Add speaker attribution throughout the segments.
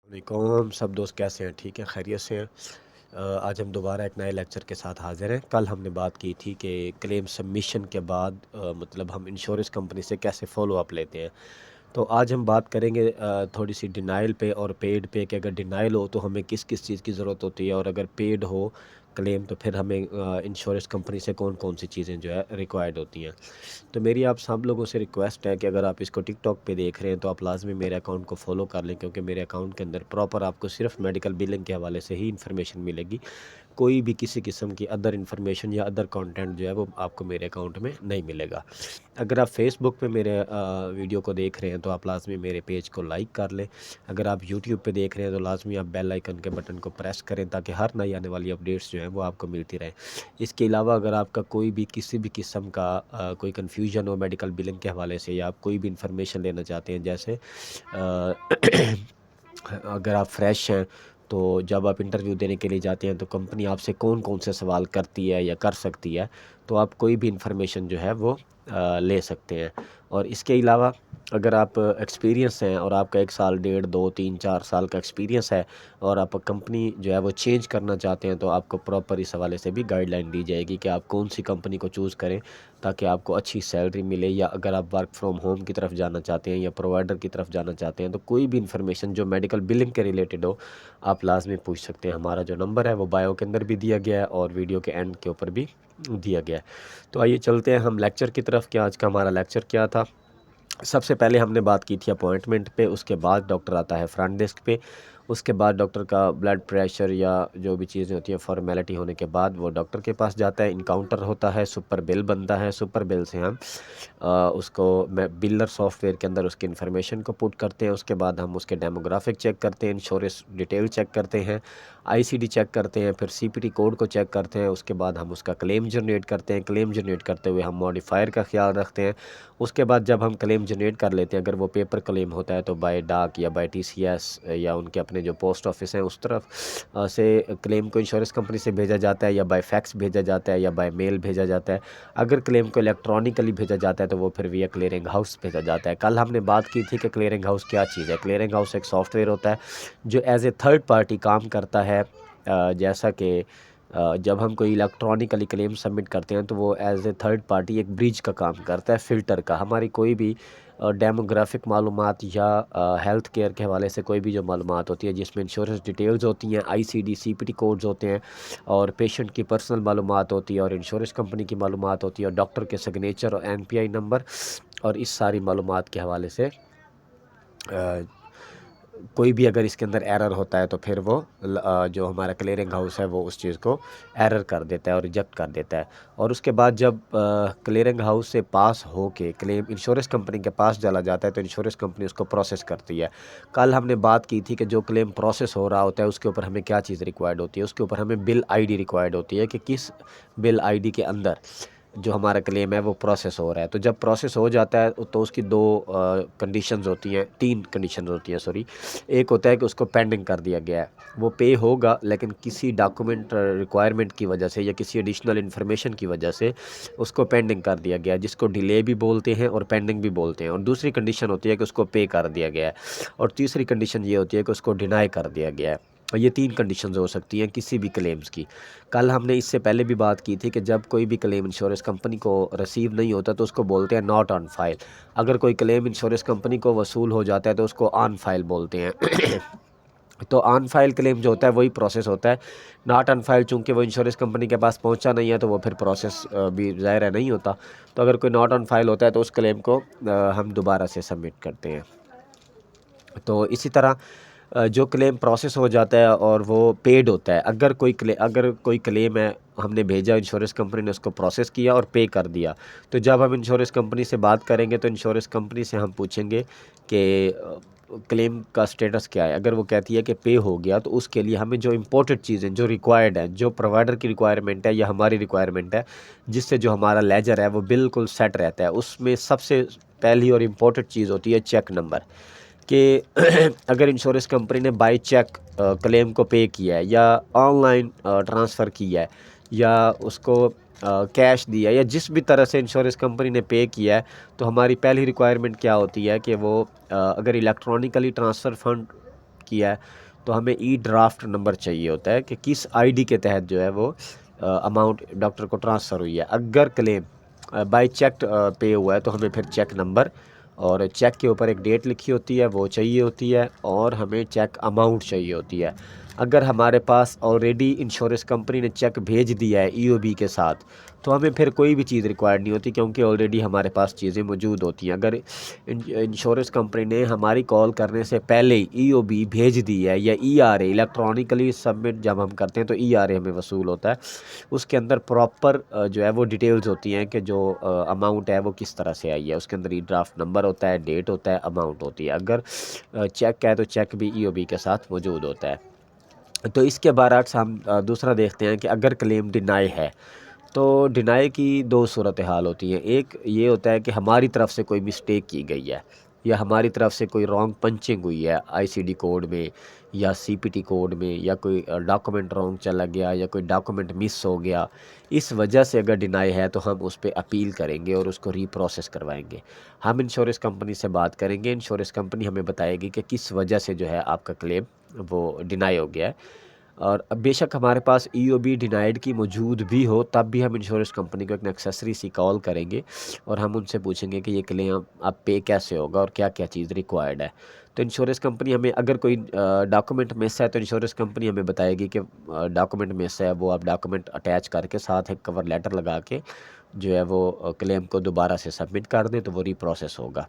Speaker 1: وعلیکم سب دوست کیسے ہیں؟ ٹھیک ہے، خیریت سے ہیں؟ آج ہم دوبارہ ایک نئے لیکچر کے ساتھ حاضر ہیں۔ کل ہم نے بات کی تھی کہ کلیم سبمیشن کے بعد مطلب ہم انشورنس کمپنی سے کیسے فالو اپ لیتے ہیں۔ تو آج ہم بات کریں گے تھوڑی سی ڈینائل پہ اور پیڈ پہ، کہ اگر ڈینائل ہو تو ہمیں کس کس چیز کی ضرورت ہوتی ہے، اور اگر پیڈ ہو کلیم تو پھر ہمیں انشورنس کمپنی سے کون کون سی چیزیں جو ہے ریکوائرڈ ہوتی ہیں۔ تو میری آپ سب لوگوں سے ریکویسٹ ہے کہ اگر آپ اس کو ٹک ٹاک پہ دیکھ رہے ہیں تو آپ لازمی میرے اکاؤنٹ کو فالو کر لیں، کیونکہ میرے اکاؤنٹ کے اندر پراپر آپ کو صرف میڈیکل بلنگ کے حوالے سے ہی انفارمیشن ملے گی۔ کوئی بھی کسی قسم کی ادر انفارمیشن یا ادر کانٹینٹ جو ہے وہ آپ کو میرے اکاؤنٹ میں نہیں ملے گا۔ اگر آپ فیس بک پہ میرے ویڈیو کو دیکھ رہے ہیں تو آپ لازمی میرے پیج کو لائک کر لیں۔ اگر آپ یوٹیوب پہ دیکھ رہے ہیں تو لازمی آپ بیل آئیکن کے بٹن کو پریس کریں، تاکہ ہر نئی آنے والی اپڈیٹس جو ہیں وہ آپ کو ملتی رہیں۔ اس کے علاوہ اگر آپ کا کوئی بھی کسی بھی قسم کا کوئی کنفیوژن ہو میڈیکل بلنگ کے حوالے سے، یا آپ کوئی بھی انفارمیشن لینا چاہتے ہیں، جیسے اگر آپ فریش ہیں تو جب آپ انٹرویو دینے کے لیے جاتے ہیں تو کمپنی آپ سے کون کون سے سوال کرتی ہے یا کر سکتی ہے، تو آپ کوئی بھی انفارمیشن جو ہے وہ لے سکتے ہیں۔ اور اس کے علاوہ اگر آپ ایکسپیرینس ہیں اور آپ کا 1 سال 1.5 2 3 4 سال کا ایکسپیرینس ہے، اور آپ کمپنی جو ہے وہ چینج کرنا چاہتے ہیں، تو آپ کو پراپر اس حوالے سے بھی گائیڈ لائن دی جائے گی کہ آپ کون سی کمپنی کو چوز کریں تاکہ آپ کو اچھی سیلری ملے، یا اگر آپ ورک فرام ہوم کی طرف جانا چاہتے ہیں یا پرووائڈر کی طرف جانا چاہتے ہیں تو کوئی بھی انفارمیشن جو میڈیکل بلنگ کے ریلیٹڈ ہو آپ لازمی پوچھ سکتے ہیں۔ ہمارا جو نمبر ہے وہ بایو کے اندر بھی دیا گیا ہے اور ویڈیو کے اینڈ کے اوپر بھی دیا گیا ہے۔ تو آئیے چلتے ہیں ہم لیکچر کی طرف کہ آج کا ہمارا لیکچر کیا تھا۔ سب سے پہلے ہم نے بات کی تھی اپوائنٹمنٹ پہ، اس کے بعد ڈاکٹر آتا ہے فرنٹ ڈیسک پہ، اس کے بعد ڈاکٹر کا بلڈ پریشر یا جو بھی چیزیں ہوتی ہیں فارمیلٹی ہونے کے بعد وہ ڈاکٹر کے پاس جاتا ہے، انکاؤنٹر ہوتا ہے، سپر بل بنتا ہے، سپر بل سے ہم اس کو بلر سافٹ ویئر کے اندر اس کی انفارمیشن کو پٹ کرتے ہیں، اس کے بعد ہم اس کے ڈیموگرافک چیک کرتے ہیں، انشورنس ڈیٹیل چیک کرتے ہیں، آئی سی ڈی چیک کرتے ہیں، پھر سی پی ٹی کوڈ کو چیک کرتے ہیں، اس کے بعد ہم اس کا کلیم جنریٹ کرتے ہیں، کلیم جنریٹ کرتے ہوئے ہم ماڈیفائر کا خیال رکھتے ہیں۔ اس کے بعد جب ہم کلیم جنریٹ کر لیتے ہیں، اگر وہ پیپر کلیم ہوتا ہے تو بائی ڈاک یا بائی ٹی سی ایس یا ان کے اپنے جو پوسٹ آفس ہیں اس طرف سے کلیم کو انشورنس کمپنی سے بھیجا جاتا ہے، یا بائی فیکس بھیجا جاتا ہے، یا بائی میل بھیجا جاتا ہے۔ اگر کلیم کو الیکٹرانکلی بھیجا جاتا ہے تو وہ پھر ویا کلیئرنگ ہاؤس بھیجا جاتا ہے۔ کل ہم نے بات کی تھی کہ کلیئرنگ ہاؤس کیا چیز ہے۔ کلیئرنگ ہاؤس ایک سافٹ ویئر ہوتا ہے جو ایز اے تھرڈ پارٹی کام کرتا ہے، جیسا کہ جب ہم کوئی الیکٹرانکلی کلیم سبمٹ کرتے ہیں تو وہ ایز اے تھرڈ پارٹی ایک بریج کا کام کرتا ہے، فلٹر کا۔ ہماری کوئی بھی ڈیموگرافک معلومات یا ہیلتھ کیئر کے حوالے سے کوئی بھی جو معلومات ہوتی ہے جس میں انشورنس ڈیٹیلز ہوتی ہیں، I C D C P T codes ہوتے ہیں، اور پیشنٹ کی پرسنل معلومات ہوتی ہے، اور انشورنس کمپنی کی معلومات ہوتی ہے، اور ڈاکٹر کے سگنیچر اور این پی آئی نمبر، اور اس ساری معلومات کے حوالے سے کوئی بھی اگر اس کے اندر ایرر ہوتا ہے تو پھر وہ جو ہمارا کلیئرنگ ہاؤس ہے وہ اس چیز کو ایرر کر دیتا ہے اور ریجیکٹ کر دیتا ہے۔ اور اس کے بعد جب کلیئرنگ ہاؤس سے پاس ہو کے کلیم انشورنس کمپنی کے پاس چلا جاتا ہے تو انشورنس کمپنی اس کو پروسیس کرتی ہے۔ کل ہم نے بات کی تھی کہ جو کلیم پروسیس ہو رہا ہوتا ہے اس کے اوپر ہمیں کیا چیز ریکوائرڈ ہوتی ہے، اس کے اوپر ہمیں بل آئی ڈی ریکوائرڈ ہوتی ہے کہ کس بل آئی ڈی کے اندر جو ہمارا کلیم ہے وہ پروسیس ہو رہا ہے۔ تو جب پروسیس ہو جاتا ہے تو اس کی دو کنڈیشنز ہوتی ہیں، تین کنڈیشنز ہوتی ہیں سوری۔ ایک ہوتا ہے کہ اس کو پینڈنگ کر دیا گیا ہے، وہ پے ہوگا لیکن کسی ڈاکومنٹ ریکوائرمنٹ کی وجہ سے یا کسی ایڈیشنل انفارمیشن کی وجہ سے اس کو پینڈنگ کر دیا گیا ہے، جس کو ڈیلے بھی بولتے ہیں اور پینڈنگ بھی بولتے ہیں۔ اور دوسری کنڈیشن ہوتی ہے کہ اس کو پے کر دیا گیا ہے، اور تیسری کنڈیشن یہ ہوتی ہے کہ اس کو ڈینائی کر دیا گیا ہے۔ اور یہ تین کنڈیشنز ہو سکتی ہیں کسی بھی کلیمز کی۔ کل ہم نے اس سے پہلے بھی بات کی تھی کہ جب کوئی بھی کلیم انشورنس کمپنی کو ریسیو نہیں ہوتا تو اس کو بولتے ہیں ناٹ آن فائل۔ اگر کوئی کلیم انشورنس کمپنی کو وصول ہو جاتا ہے تو اس کو آن فائل بولتے ہیں۔ تو آن فائل کلیم جو ہوتا ہے وہی پروسیس ہوتا ہے۔ ناٹ آن فائل چونکہ وہ انشورنس کمپنی کے پاس پہنچا نہیں ہے تو وہ پھر پروسیس بھی ظاہر ہے نہیں ہوتا۔ تو اگر کوئی ناٹ آن فائل ہوتا ہے تو اس کلیم کو ہم دوبارہ سے سبمٹ کرتے ہیں۔ تو اسی طرح جو کلیم پروسیس ہو جاتا ہے اور وہ پیڈ ہوتا ہے، اگر کوئی کلیم ہے ہم نے بھیجا، انشورنس کمپنی نے اس کو پروسیس کیا اور پے کر دیا، تو جب ہم انشورنس کمپنی سے بات کریں گے تو انشورنس کمپنی سے ہم پوچھیں گے کہ کلیم کا سٹیٹس کیا ہے۔ اگر وہ کہتی ہے کہ پے ہو گیا تو اس کے لیے ہمیں جو امپورٹڈ چیزیں جو ریکوائرڈ ہیں، جو پرووائڈر کی ریکوائرمنٹ ہے یا ہماری ریکوائرمنٹ ہے، جس سے جو ہمارا لیجر ہے وہ بالکل سیٹ رہتا ہے، اس میں سب سے پہلی اور امپورٹڈ چیز ہوتی ہے چیک نمبر، کہ اگر انشورنس کمپنی نے بائی چیک کلیم کو پے کیا ہے یا آن لائن ٹرانسفر کیا ہے یا اس کو کیش دیا یا جس بھی طرح سے انشورنس کمپنی نے پے کیا ہے، تو ہماری پہلی ریکوائرمنٹ کیا ہوتی ہے کہ وہ اگر الیکٹرانکلی ٹرانسفر فنڈ کیا ہے تو ہمیں ای ڈرافٹ نمبر چاہیے ہوتا ہے کہ کس آئی ڈی کے تحت جو ہے وہ اماؤنٹ ڈاکٹر کو ٹرانسفر ہوئی ہے۔ اگر کلیم بائی چیک پے ہوا ہے تو ہمیں پھر چیک نمبر اور چیک کے اوپر ایک ڈیٹ لکھی ہوتی ہے وہ چاہیے ہوتی ہے، اور ہمیں چیک اماؤنٹ چاہیے ہوتی ہے۔ اگر ہمارے پاس آلریڈی انشورنس کمپنی نے چیک بھیج دیا ہے ای او بی کے ساتھ تو ہمیں پھر کوئی بھی چیز ریکوائرڈ نہیں ہوتی، کیونکہ آلریڈی ہمارے پاس چیزیں موجود ہوتی ہیں۔ اگر انشورنس کمپنی نے ہماری کال کرنے سے پہلے ای او بی بھیج دی ہے یا ای آر اے الیکٹرانکلی سبمٹ جب ہم کرتے ہیں تو ای آر اے ہمیں وصول ہوتا ہے، اس کے اندر پراپر جو ہے وہ ڈیٹیلز ہوتی ہیں کہ جو اماؤنٹ ہے وہ کس طرح سے آئی ہے، اس کے اندر ای ڈرافٹ نمبر ہوتا ہے، ڈیٹ ہوتا ہے، اماؤنٹ ہوتی ہے۔ اگر چیک ہے تو چیک بھی ای او بی کے ساتھ موجود ہوتا ہے۔ تو اس کے برعکس ہم دوسرا دیکھتے ہیں کہ اگر کلیم ڈینائی ہے تو ڈینائی کی دو صورتحال ہوتی ہیں۔ ایک یہ ہوتا ہے کہ ہماری طرف سے کوئی مسٹیک کی گئی ہے یا ہماری طرف سے کوئی رانگ پنچنگ ہوئی ہے آئی سی ڈی کوڈ میں یا سی پی ٹی کوڈ میں، یا کوئی ڈاکومنٹ رانگ چلا گیا یا کوئی ڈاکومنٹ مس ہو گیا، اس وجہ سے اگر ڈینائی ہے تو ہم اس پہ اپیل کریں گے اور اس کو ری پروسیس کروائیں گے۔ ہم انشورنس کمپنی سے بات کریں گے، انشورنس کمپنی ہمیں بتائے گی کہ کس وجہ سے جو ہے آپ کا کلیم وہ ڈینائی ہو گیا ہے، اور بے شک ہمارے پاس ای او بی ڈینائیڈ کی موجود بھی ہو تب بھی ہم انشورنس کمپنی کو ایک نیکسیسری سی کال کریں گے اور ہم ان سے پوچھیں گے کہ یہ کلیم آپ پے کیسے ہوگا اور کیا کیا چیز ریکوائرڈ ہے۔ تو انشورنس کمپنی ہمیں اگر کوئی ڈاکومنٹ مس ہے تو انشورنس کمپنی ہمیں بتائے گی کہ ڈاکومنٹ مس ہے، وہ آپ ڈاکومنٹ اٹیچ کر کے ساتھ ایک کور لیٹر لگا کے جو ہے وہ کلیم کو دوبارہ سے سبمٹ کر دیں تو وہ ری پروسیس ہوگا۔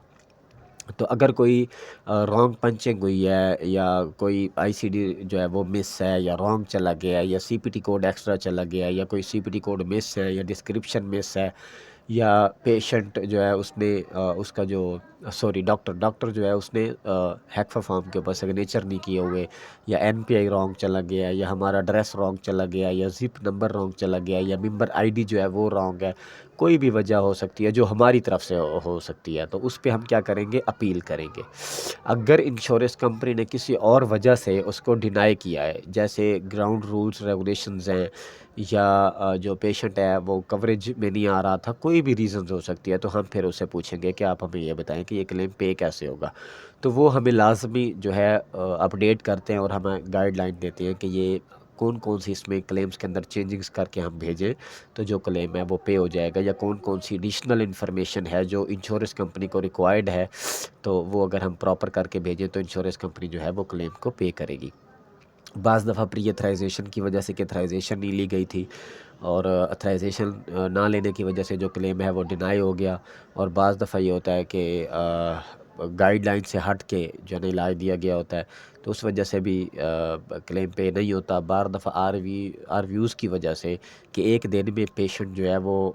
Speaker 1: تو اگر کوئی رانگ پنچنگ ہوئی ہے یا کوئی آئی سی ڈی جو ہے وہ مس ہے یا رانگ چلا گیا ہے یا سی پی ٹی کوڈ ایکسٹرا چلا گیا ہے یا کوئی سی پی ٹی کوڈ مس ہے یا ڈسکرپشن مس ہے یا پیشنٹ جو ہے اس نے اس کا جو ڈاکٹر جو ہے اس نے ہیکفا فارم کے اوپر سگنیچر نہیں کیے ہوئے، یا این پی آئی رانگ چلا گیا، یا ہمارا ایڈریس رانگ چلا گیا، یا زپ نمبر رانگ چلا گیا، یا ممبر آئی ڈی جو ہے وہ رانگ ہے، کوئی بھی وجہ ہو سکتی ہے جو ہماری طرف سے ہو سکتی ہے، تو اس پہ ہم کیا کریں گے؟ اپیل کریں گے۔ اگر انشورنس کمپنی نے کسی اور وجہ سے اس کو ڈینائی کیا ہے، جیسے گراؤنڈ رولز ریگولیشنز ہیں یا جو پیشنٹ ہے وہ کوریج میں نہیں آ رہا تھا، کوئی بھی ریزنز ہو سکتی ہے، تو ہم پھر اسے پوچھیں گے کہ آپ ہمیں یہ بتائیں کہ یہ کلیم پے کیسے ہوگا۔ تو وہ ہمیں لازمی جو ہے اپڈیٹ کرتے ہیں اور ہمیں گائیڈ لائن دیتے ہیں کہ یہ کون کون سی اس میں کلیمز کے اندر چینجنگز کر کے ہم بھیجیں تو جو کلیم ہے وہ پے ہو جائے گا، یا کون کون سی ایڈیشنل انفارمیشن ہے جو انشورنس کمپنی کو ریکوائرڈ ہے تو وہ اگر ہم پراپر کر کے بھیجیں تو انشورنس کمپنی جو ہے وہ کلیم کو پے کرے گی۔ بعض دفعہ پری ایتھرائزیشن کی وجہ سے کہ ایتھرائزیشن نہیں لی گئی تھی اور ایتھرائزیشن نہ لینے کی وجہ سے جو کلیم ہے وہ ڈینائی ہو گیا، اور بعض دفعہ یہ ہوتا ہے کہ گائیڈ لائن سے ہٹ کے جو ہے نا علاج دیا گیا ہوتا ہے تو اس وجہ سے بھی کلیم پے نہیں ہوتا۔ بعض دفعہ آر ویوز کی وجہ سے کہ ایک دن میں پیشنٹ جو ہے وہ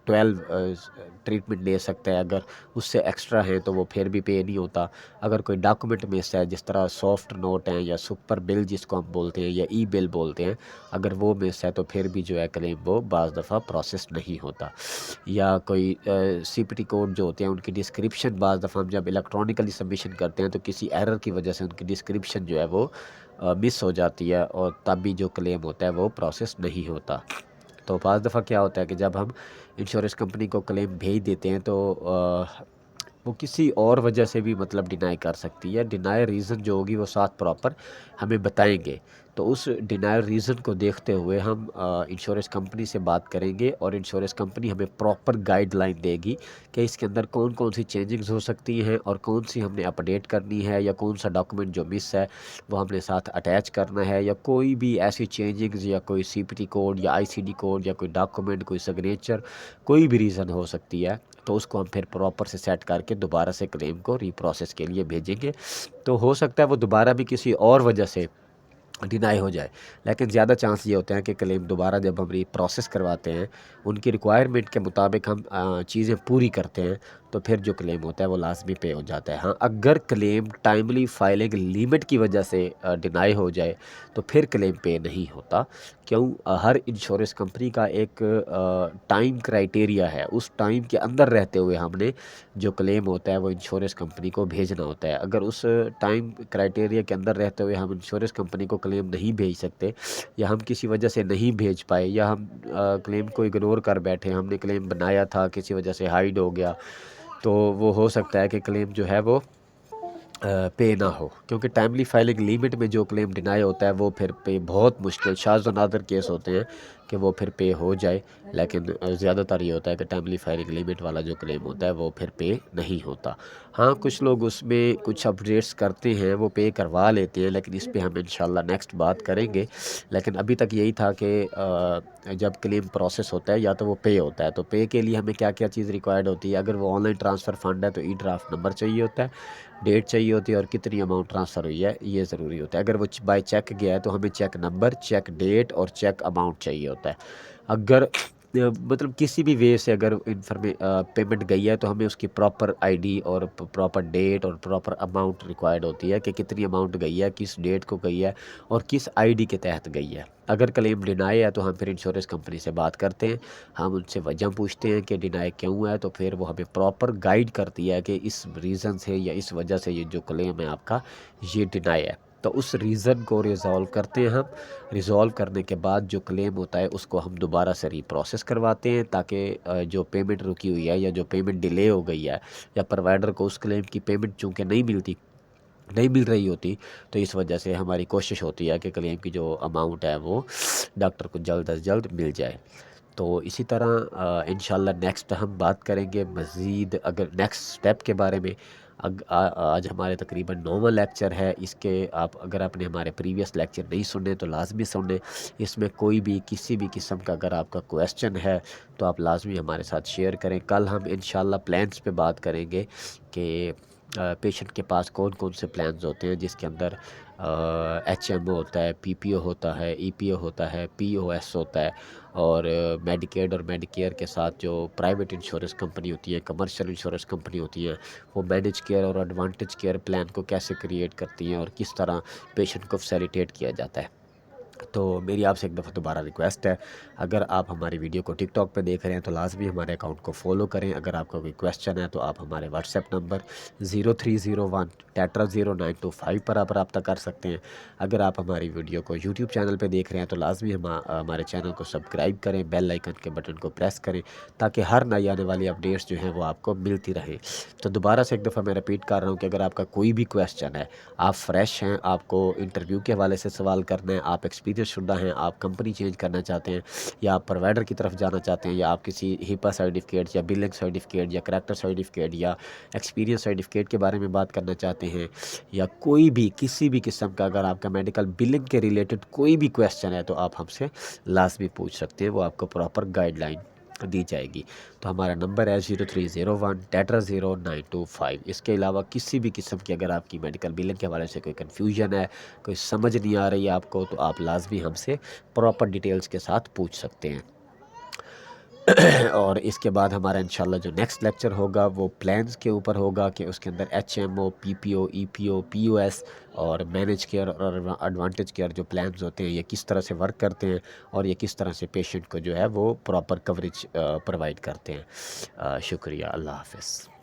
Speaker 1: 12 ٹریٹمنٹ لے سکتا ہے، اگر اس سے ایکسٹرا ہے تو وہ پھر بھی پے نہیں ہوتا۔ اگر کوئی ڈاکومنٹ مس ہے جس طرح سافٹ نوٹ ہیں یا سپر بل جس کو ہم بولتے ہیں یا ای بل بولتے ہیں، اگر وہ مس ہے تو پھر بھی جو ہے کلیم وہ بعض دفعہ پروسیس نہیں ہوتا۔ یا کوئی سی پی ٹی کوڈ جو ہوتے ہیں ان کی ڈسکرپشن بعض دفعہ ہم جب الیکٹرانکلی سبمیشن کرتے ہیں تو کسی ایرر کی وجہ سے ان کی ڈسکرپشن جو ہے وہ مس ہو جاتی ہے اور تب بھی جو کلیم ہوتا ہے وہ پروسیس نہیں ہوتا۔ تو بعض دفعہ کیا ہوتا ہے کہ جب ہم انشورنس کمپنی کو کلیم بھیج دیتے ہیں تو وہ کسی اور وجہ سے بھی مطلب ڈینائی کر سکتی ہے۔ ڈینائی ریزن جو ہوگی وہ ساتھ پراپر ہمیں بتائیں گے، تو اس ڈینائی ریزن کو دیکھتے ہوئے ہم انشورنس کمپنی سے بات کریں گے اور انشورنس کمپنی ہمیں پراپر گائیڈ لائن دے گی کہ اس کے اندر کون کون سی چینجنگز ہو سکتی ہیں اور کون سی ہم نے اپڈیٹ کرنی ہے، یا کون سا ڈاکومنٹ جو مس ہے وہ ہم نے ساتھ اٹیچ کرنا ہے، یا کوئی بھی ایسی چینجنگز یا کوئی سی پی ٹی کوڈ یا آئی سی ڈی کوڈ یا کوئی ڈاکومنٹ، کوئی سگنیچر، کوئی بھی ریزن ہو سکتی ہے، تو اس کو ہم پھر پراپر سے سیٹ کر کے دوبارہ سے کلیم کو ری پروسیس کے لیے بھیجیں گے۔ تو ہو سکتا ہے وہ دوبارہ بھی کسی اور وجہ سے ڈینائی ہو جائے، لیکن زیادہ چانس یہ ہوتے ہیں کہ کلیم دوبارہ جب ہم ری پروسیس کرواتے ہیں ان کی ریکوائرمنٹ کے مطابق ہم چیزیں پوری کرتے ہیں تو پھر جو کلیم ہوتا ہے وہ لازمی پے ہو جاتا ہے۔ ہاں اگر کلیم ٹائملی فائلنگ لیمٹ کی وجہ سے ڈینائی ہو جائے تو پھر کلیم پے نہیں ہوتا، کیوں؟ ہر انشورنس کمپنی کا ایک ٹائم کرائیٹیریا ہے، اس ٹائم کے اندر رہتے ہوئے ہم نے جو کلیم ہوتا ہے وہ انشورنس کمپنی کو بھیجنا ہوتا ہے۔ اگر اس ٹائم کرائیٹیریا کے اندر رہتے ہوئے ہم انشورنس کمپنی کو کلیم نہیں بھیج سکتے، یا ہم کسی وجہ سے نہیں بھیج پائے، یا ہم کلیم کو اگنور کر بیٹھے، ہم نے کلیم بنایا تھا کسی وجہ سے ہائیڈ ہو گیا، تو وہ ہو سکتا ہے کہ کلیم جو ہے وہ پے نہ ہو، کیونکہ ٹائملی فائلنگ لیمٹ میں جو کلیم ڈینائی ہوتا ہے وہ پھر پے بہت مشکل شاذ و نادر کیس ہوتے ہیں کہ وہ پھر پے ہو جائے، لیکن زیادہ تر یہ ہوتا ہے کہ ٹائملی فائلنگ لیمٹ والا جو کلیم ہوتا ہے وہ پھر پے نہیں ہوتا۔ ہاں کچھ لوگ اس میں کچھ اپڈیٹس کرتے ہیں، وہ پے کروا لیتے ہیں، لیکن اس پہ ہم انشاءاللہ نیکسٹ بات کریں گے۔ لیکن ابھی تک یہی تھا کہ جب کلیم پروسیس ہوتا ہے یا تو وہ پے ہوتا ہے، تو پے کے لیے ہمیں کیا کیا چیز ریکوائرڈ ہوتی ہے؟ اگر وہ آن لائن ٹرانسفر فنڈ ہے تو ای ڈرافٹ نمبر چاہیے ہوتا ہے، ڈیٹ چاہیے ہوتی ہے، اور کتنی اماؤنٹ ٹرانسفر ہوئی ہے یہ ضروری ہوتا ہے۔ اگر وہ بائی چیک گیا ہے تو ہمیں چیک نمبر، چیک ڈیٹ اور چیک اماؤنٹ چاہیے ہوتا ہے۔ اگر مطلب کسی بھی وے سے اگر پیمنٹ گئی ہے تو ہمیں اس کی پراپر آئی ڈی اور پراپر ڈیٹ اور پراپر اماؤنٹ ریکوائرڈ ہوتی ہے کہ کتنی اماؤنٹ گئی ہے، کس ڈیٹ کو گئی ہے اور کس آئی ڈی کے تحت گئی ہے۔ اگر کلیم ڈینائی ہے تو ہم پھر انشورنس کمپنی سے بات کرتے ہیں، ہم ان سے وجہ پوچھتے ہیں کہ ڈینائی کیوں ہے، تو پھر وہ ہمیں پراپر گائیڈ کرتی ہے کہ اس ریزن سے یا اس وجہ سے یہ جو کلیم ہے آپ کا یہ ڈینائی ہے، تو اس ریزن کو ریزالو کرتے ہیں ہم۔ ریزالو کرنے کے بعد جو کلیم ہوتا ہے اس کو ہم دوبارہ سے ری پروسیس کرواتے ہیں، تاکہ جو پیمنٹ رکی ہوئی ہے یا جو پیمنٹ ڈیلے ہو گئی ہے یا پروائیڈر کو اس کلیم کی پیمنٹ چونکہ نہیں مل رہی ہوتی، تو اس وجہ سے ہماری کوشش ہوتی ہے کہ کلیم کی جو اماؤنٹ ہے وہ ڈاکٹر کو جلد از جلد مل جائے۔ تو اسی طرح انشاءاللہ نیکسٹ ہم بات کریں گے مزید اگر نیکسٹ سٹیپ کے بارے میں۔ آج ہمارے تقریباً 9واں لیکچر ہے، اس کے اگر آپ نے ہمارے پریویس لیکچر نہیں سنے تو لازمی سنیں۔ اس میں کوئی بھی کسی بھی قسم کا اگر آپ کا کویسچن ہے تو آپ لازمی ہمارے ساتھ شیئر کریں۔ کل ہم انشاءاللہ پلانس پہ بات کریں گے کہ پیشنٹ کے پاس کون کون سے پلانز ہوتے ہیں، جس کے اندر ایچ ایم او ہوتا ہے، پی پی او ہوتا ہے، ای پی او ہوتا ہے، پی او ایس ہوتا ہے، اور میڈیکیڈ اور میڈیکیئر کے ساتھ جو پرائیویٹ انشورنس کمپنی ہوتی ہے، کمرشل انشورنس کمپنی ہوتی ہیں، وہ مینیج کیئر اور ایڈوانٹیج کیئر پلان کو کیسے کریٹ کرتی ہیں اور کس طرح پیشنٹ کو فیسیلیٹیٹ کیا جاتا ہے۔ تو میری آپ سے ایک دفعہ دوبارہ ریکویسٹ ہے، اگر آپ ہماری ویڈیو کو ٹک ٹاک پہ دیکھ رہے ہیں تو لازمی ہمارے اکاؤنٹ کو فالو کریں۔ اگر آپ کا کوئی کویسچن ہے تو آپ ہمارے واٹس ایپ نمبر 0301 پر آپ رابطہ کر سکتے ہیں۔ اگر آپ ہماری ویڈیو کو یوٹیوب چینل پہ دیکھ رہے ہیں تو لازمی ہمارے چینل کو سبسکرائب کریں، بیل آئیکن کے بٹن کو پریس کریں، تاکہ ہر نئی آنے والی اپڈیٹس جو ہیں وہ آپ کو ملتی رہیں۔ تو دوبارہ سے ایک دفعہ میں رپیٹ کر رہا ہوں کہ اگر آپ کا کوئی بھی کویسچن ہے، آپ فریش ہیں، آپ کو انٹرویو کے حوالے سے سوال کرنا ہے، آپ ایکسپیرینس شدہ ہیں، آپ کمپنی چینج کرنا چاہتے ہیں، یا آپ پروائیڈر کی طرف جانا چاہتے ہیں، یا آپ کسی ہیپا سرٹیفکیٹ یا بلنگ سرٹیفکیٹ یا کریکٹر سرٹیفکیٹ یا ایکسپیرینس سرٹیفکیٹ کے بارے میں بات کرنا چاہتے ہیں، یا کوئی بھی کسی بھی قسم کا اگر آپ کا میڈیکل بلنگ کے ریلیٹڈ کوئی بھی کویسچن ہے تو آپ ہم سے لازمی پوچھ سکتے ہیں، وہ آپ کو پراپر گائیڈ لائن دی جائے گی۔ تو ہمارا نمبر ہے 0301 اس کے علاوہ کسی بھی قسم کی اگر آپ کی میڈیکل بلنگ کے حوالے سے کوئی کنفیوژن ہے، کوئی سمجھ نہیں آ رہی ہے آپ کو، تو آپ لازمی ہم سے پراپر ڈیٹیلز کے ساتھ پوچھ سکتے ہیں۔ اور اس کے بعد ہمارا انشاءاللہ جو نیکسٹ لیکچر ہوگا وہ پلانز کے اوپر ہوگا، کہ اس کے اندر ایچ ایم او، پی پی او، ای پی او، پی او ایس اور مینیج کیئر اور ایڈوانٹیج کیئر جو پلانز ہوتے ہیں یہ کس طرح سے ورک کرتے ہیں، اور یہ کس طرح سے پیشنٹ کو جو ہے وہ پراپر کوریج پرووائڈ کرتے ہیں۔ شکریہ، اللہ حافظ۔